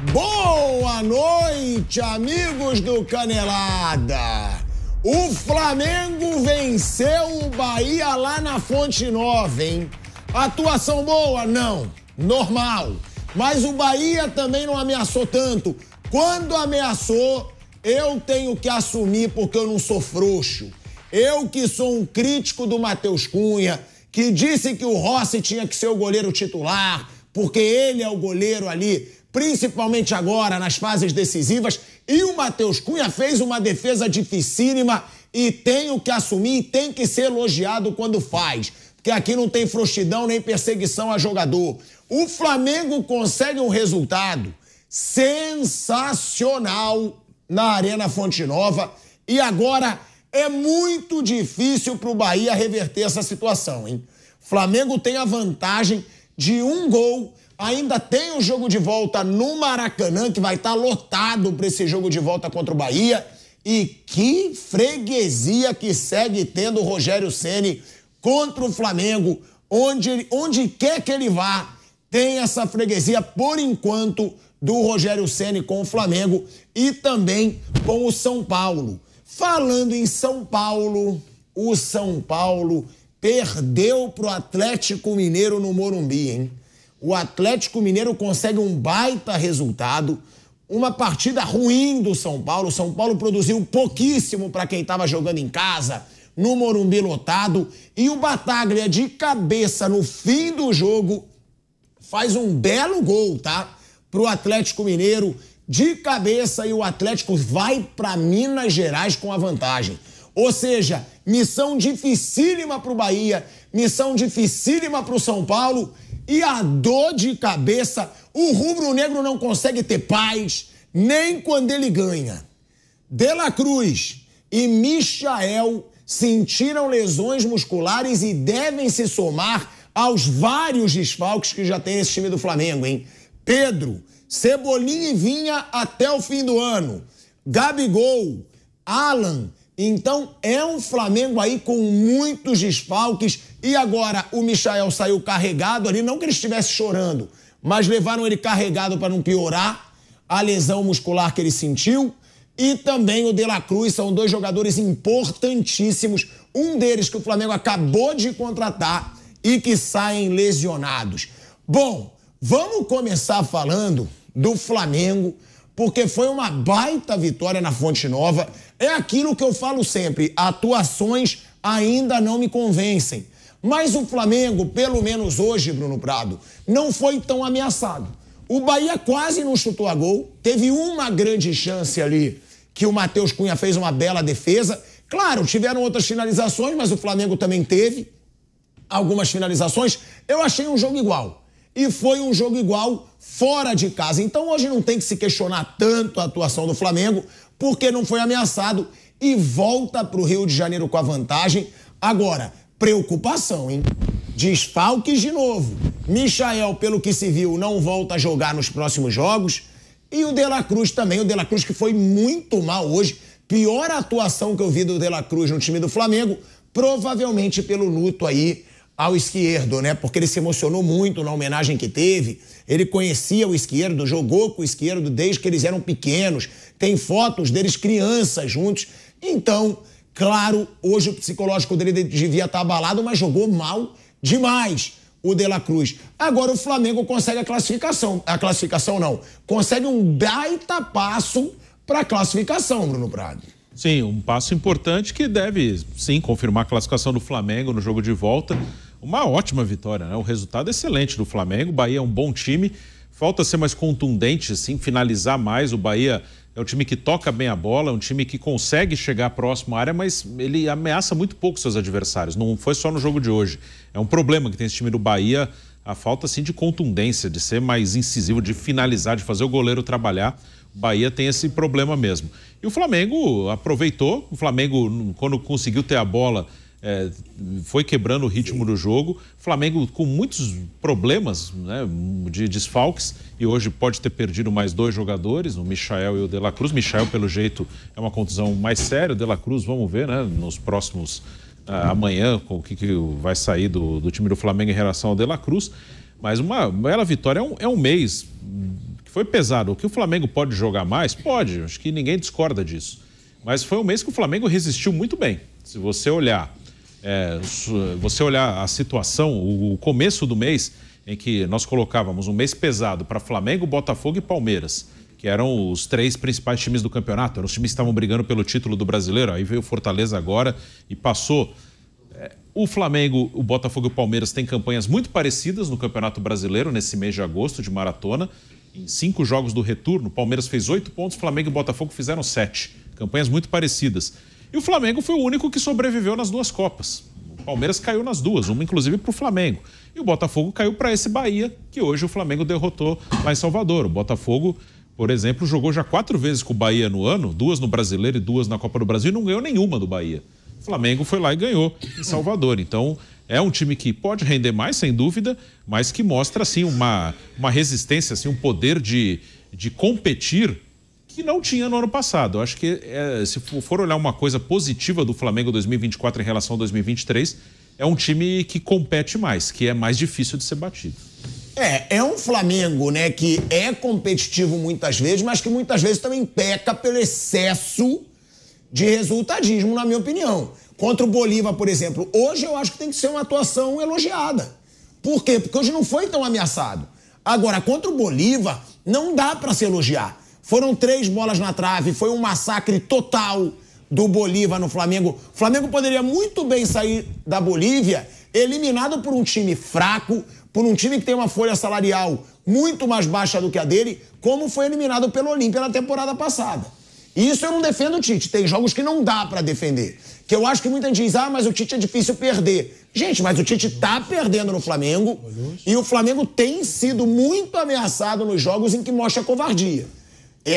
Boa noite, amigos do Canelada. O Flamengo venceu o Bahia lá na Fonte Nova, hein? Atuação boa? Não. Normal. Mas o Bahia também não ameaçou tanto. Quando ameaçou, eu tenho que assumir porque eu não sou frouxo. Eu que sou um crítico do Matheus Cunha, que disse que o Rossi tinha que ser o goleiro titular, porque ele é o goleiro ali, principalmente agora, nas fases decisivas, e o Matheus Cunha fez uma defesa dificílima e tenho que assumir e tem que ser elogiado quando faz, porque aqui não tem frouxidão nem perseguição a jogador. O Flamengo consegue um resultado sensacional na Arena Fonte Nova e agora é muito difícil para o Bahia reverter essa situação, hein? Flamengo tem a vantagem de um gol. Ainda tem o jogo de volta no Maracanã, que vai estar lotado para esse jogo de volta contra o Bahia. E que freguesia que segue tendo o Rogério Ceni contra o Flamengo. Onde quer que ele vá, tem essa freguesia, por enquanto, do Rogério Ceni com o Flamengo e também com o São Paulo. Falando em São Paulo, o São Paulo perdeu para o Atlético Mineiro no Morumbi, hein? O Atlético Mineiro consegue um baita resultado, uma partida ruim do São Paulo. O São Paulo produziu pouquíssimo para quem estava jogando em casa, no Morumbi lotado. E o Battaglia, de cabeça no fim do jogo, faz um belo gol, tá? Pro Atlético Mineiro, de cabeça, e o Atlético vai para Minas Gerais com a vantagem. Ou seja, missão dificílima pro Bahia, missão dificílima pro São Paulo. E a dor de cabeça, o rubro-negro não consegue ter paz, nem quando ele ganha. De La Cruz e Michael sentiram lesões musculares e devem se somar aos vários desfalques que já tem nesse time do Flamengo, hein? Pedro, Cebolinha e Vinha até o fim do ano. Gabigol, Alan. Então é um Flamengo aí com muitos desfalques. E agora o Michael saiu carregado ali, não que ele estivesse chorando, mas levaram ele carregado para não piorar a lesão muscular que ele sentiu. E também o De La Cruz, são dois jogadores importantíssimos. Um deles que o Flamengo acabou de contratar e que saem lesionados. Bom, vamos começar falando do Flamengo, porque foi uma baita vitória na Fonte Nova. É aquilo que eu falo sempre, atuações ainda não me convencem. Mas o Flamengo, pelo menos hoje, Bruno Prado, não foi tão ameaçado. O Bahia quase não chutou a gol, teve uma grande chance ali, que o Matheus Cunha fez uma bela defesa. Claro, tiveram outras finalizações, mas o Flamengo também teve algumas finalizações. Eu achei um jogo igual. E foi um jogo igual fora de casa. Então hoje não tem que se questionar tanto a atuação do Flamengo, porque não foi ameaçado e volta para o Rio de Janeiro com a vantagem. Agora, preocupação, hein? Desfalques de novo. Michael, pelo que se viu, não volta a jogar nos próximos jogos. E o De La Cruz também. O De La Cruz que foi muito mal hoje. Pior atuação que eu vi do De La Cruz no time do Flamengo, provavelmente pelo luto aí ao Izquierdo, né? Porque ele se emocionou muito na homenagem que teve. Ele conhecia o Izquierdo, jogou com o Izquierdo desde que eles eram pequenos. Tem fotos deles crianças juntos. Então, claro, hoje o psicológico dele devia estar abalado, mas jogou mal demais o De La Cruz. Agora o Flamengo consegue a classificação. A classificação não. Consegue um baita passo para a classificação, Bruno Prado. Sim, um passo importante que deve, sim, confirmar a classificação do Flamengo no jogo de volta. Uma ótima vitória, né? O resultado excelente do Flamengo. O Bahia é um bom time. Falta ser mais contundente, sim, finalizar mais. O Bahia é um time que toca bem a bola, um time que consegue chegar próximo à área, mas ele ameaça muito pouco seus adversários. Não foi só no jogo de hoje. É um problema que tem esse time do Bahia, a falta, sim, de contundência, de ser mais incisivo, de finalizar, de fazer o goleiro trabalhar. O Bahia tem esse problema mesmo. E o Flamengo aproveitou. O Flamengo, quando conseguiu ter a bola, foi quebrando o ritmo do jogo. Flamengo com muitos problemas, né, de desfalques, e hoje pode ter perdido mais dois jogadores, o Michael e o De La Cruz. Michael, pelo jeito, é uma contusão mais séria. O De La Cruz, vamos ver, né, nos próximos amanhã, com o que vai sair do time do Flamengo em relação ao De La Cruz. Mas uma bela vitória. É um mês que foi pesado. O que o Flamengo pode jogar mais? Pode, acho que ninguém discorda disso. Mas foi um mês que o Flamengo resistiu muito bem. Se você olhar, a situação, o começo do mês, em que nós colocávamos um mês pesado para Flamengo, Botafogo e Palmeiras, que eram os 3 principais times do campeonato, eram os times que estavam brigando pelo título do Brasileiro, aí veio o Fortaleza agora e passou. O Flamengo, o Botafogo e o Palmeiras têm campanhas muito parecidas no Campeonato Brasileiro, nesse mês de agosto, de maratona. Em 5 jogos do retorno, o Palmeiras fez 8 pontos, o Flamengo e o Botafogo fizeram 7. Campanhas muito parecidas. E o Flamengo foi o único que sobreviveu nas 2 Copas. O Palmeiras caiu nas 2, uma inclusive para o Flamengo. E o Botafogo caiu para esse Bahia, que hoje o Flamengo derrotou lá em Salvador. O Botafogo, por exemplo, jogou já 4 vezes com o Bahia no ano, 2 no Brasileiro e 2 na Copa do Brasil, e não ganhou nenhuma do Bahia. O Flamengo foi lá e ganhou em Salvador. Então, é um time que pode render mais, sem dúvida, mas que mostra, assim, uma resistência, assim, um poder de competir que não tinha no ano passado. Eu acho que, se for olhar uma coisa positiva do Flamengo 2024 em relação ao 2023, é um time que compete mais, que é mais difícil de ser batido. É um Flamengo, né, que é competitivo muitas vezes, mas que muitas vezes também peca pelo excesso de resultadismo, na minha opinião. Contra o Bolívar, por exemplo, hoje eu acho que tem que ser uma atuação elogiada. Por quê? Porque hoje não foi tão ameaçado. Agora, contra o Bolívar, não dá para se elogiar. Foram 3 bolas na trave, foi um massacre total do Bolívar no Flamengo. O Flamengo poderia muito bem sair da Bolívia eliminado por um time fraco, por um time que tem uma folha salarial muito mais baixa do que a dele, como foi eliminado pelo Olímpia na temporada passada. Isso eu não defendo o Tite. Tem jogos que não dá pra defender. Que eu acho que muita gente diz, mas o Tite é difícil perder. Gente, mas o Tite tá perdendo no Flamengo e o Flamengo tem sido muito ameaçado nos jogos em que mostra covardia.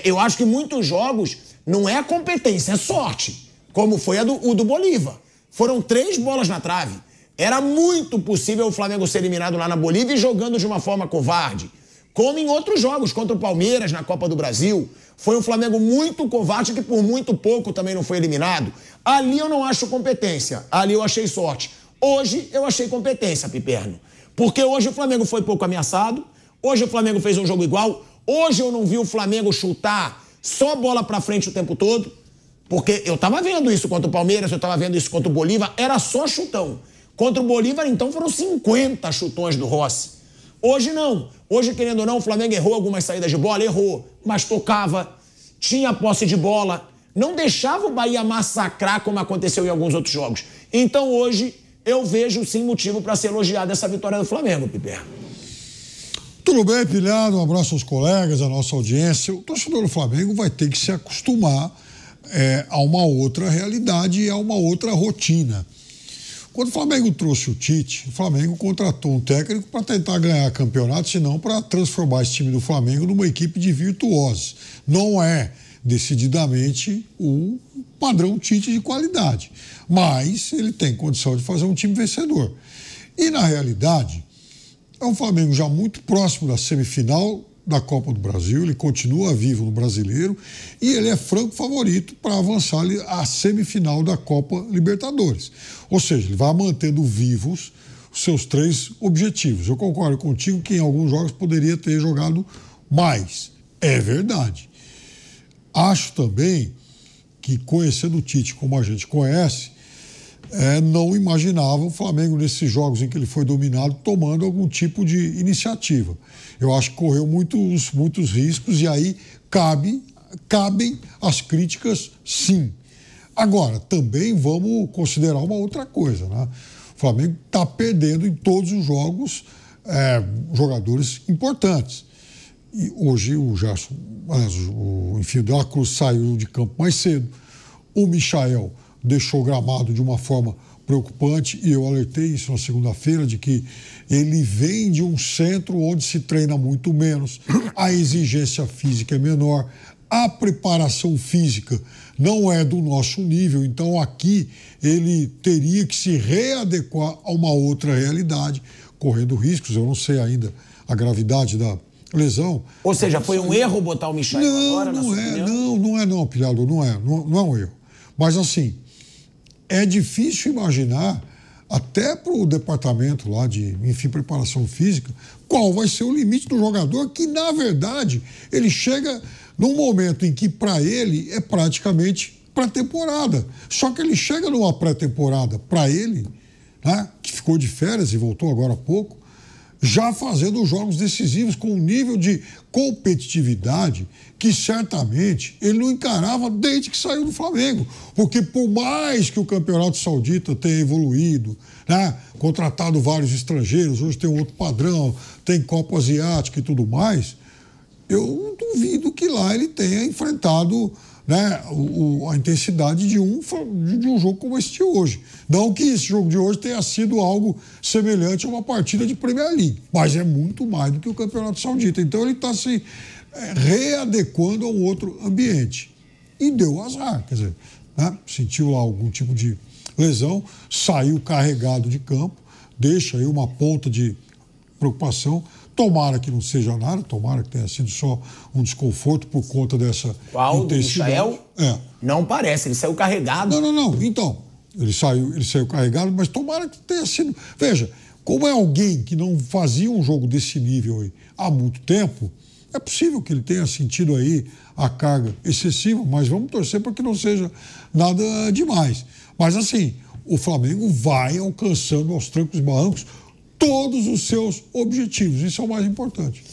Eu acho que muitos jogos não é competência, é sorte. Como foi o do Bolívar. Foram 3 bolas na trave. Era muito possível o Flamengo ser eliminado lá na Bolívia e jogando de uma forma covarde. Como em outros jogos, contra o Palmeiras na Copa do Brasil. Foi um Flamengo muito covarde que por muito pouco também não foi eliminado. Ali eu não acho competência, ali eu achei sorte. Hoje eu achei competência, Piperno. Porque hoje o Flamengo foi pouco ameaçado, hoje o Flamengo fez um jogo igual, hoje eu não vi o Flamengo chutar só bola pra frente o tempo todo, porque eu tava vendo isso contra o Palmeiras, eu tava vendo isso contra o Bolívar, era só chutão. Contra o Bolívar, então, foram 50 chutões do Rossi. Hoje não. Hoje, querendo ou não, o Flamengo errou algumas saídas de bola, errou, mas tocava, tinha posse de bola, não deixava o Bahia massacrar como aconteceu em alguns outros jogos. Então hoje eu vejo sim motivo para ser elogiado essa vitória do Flamengo, Piper. Tudo bem, Pilhado? Um abraço aos colegas, à nossa audiência. O torcedor do Flamengo vai ter que se acostumar a uma outra realidade e a uma outra rotina. Quando o Flamengo trouxe o Tite, o Flamengo contratou um técnico para tentar ganhar campeonato, senão para transformar esse time do Flamengo numa equipe de virtuosos. Não é decididamente o padrão Tite de qualidade, mas ele tem condição de fazer um time vencedor. E, na realidade, é um Flamengo já muito próximo da semifinal da Copa do Brasil, ele continua vivo no Brasileiro e ele é franco favorito para avançar à semifinal da Copa Libertadores. Ou seja, ele vai mantendo vivos os seus 3 objetivos. Eu concordo contigo que em alguns jogos poderia ter jogado mais. É verdade. Acho também que, conhecendo o Tite como a gente conhece, não imaginava o Flamengo, nesses jogos em que ele foi dominado, tomando algum tipo de iniciativa. Eu acho que correu muitos riscos e aí cabem as críticas, sim. Agora, também vamos considerar uma outra coisa, né? O Flamengo está perdendo em todos os jogos jogadores importantes. E hoje o Gerson, enfim, o De La Cruz saiu de campo mais cedo. O Michael deixou o gramado de uma forma preocupante e eu alertei isso na segunda-feira de que ele vem de um centro onde se treina muito menos, a exigência física é menor, a preparação física não é do nosso nível, então aqui ele teria que se readequar a uma outra realidade, correndo riscos, eu não sei ainda a gravidade da lesão. Ou seja, foi um erro botar o Michael agora? Não, Pilhado, não é um erro. Mas assim, é difícil imaginar até para o departamento lá de, enfim, preparação física, qual vai ser o limite do jogador que, na verdade, ele chega num momento em que, para ele, é praticamente pré-temporada. Só que ele chega numa pré-temporada, para ele, né, que ficou de férias e voltou agora há pouco, já fazendo jogos decisivos com um nível de competitividade que certamente ele não encarava desde que saiu do Flamengo. Porque por mais que o Campeonato Saudita tenha evoluído, né, contratado vários estrangeiros, hoje tem um outro padrão, tem Copa Asiática e tudo mais, eu duvido que lá ele tenha enfrentado, né, a intensidade de um jogo como esse de hoje. Não que esse jogo de hoje tenha sido algo semelhante a uma partida de Premier League, mas é muito mais do que o Campeonato Saudita. Então ele está se readequando a um outro ambiente. E deu azar, quer dizer, né, sentiu lá algum tipo de lesão, saiu carregado de campo, deixa aí uma ponta de preocupação. Tomara que não seja nada, tomara que tenha sido só um desconforto por conta dessa intensidade. Michael? Não parece, ele saiu carregado. Não. Então, ele saiu carregado, mas tomara que tenha sido... Veja, como é alguém que não fazia um jogo desse nível aí há muito tempo, é possível que ele tenha sentido aí a carga excessiva, mas vamos torcer para que não seja nada demais. Mas assim, o Flamengo vai alcançando aos trancos e barrancos todos os seus objetivos. Isso é o mais importante.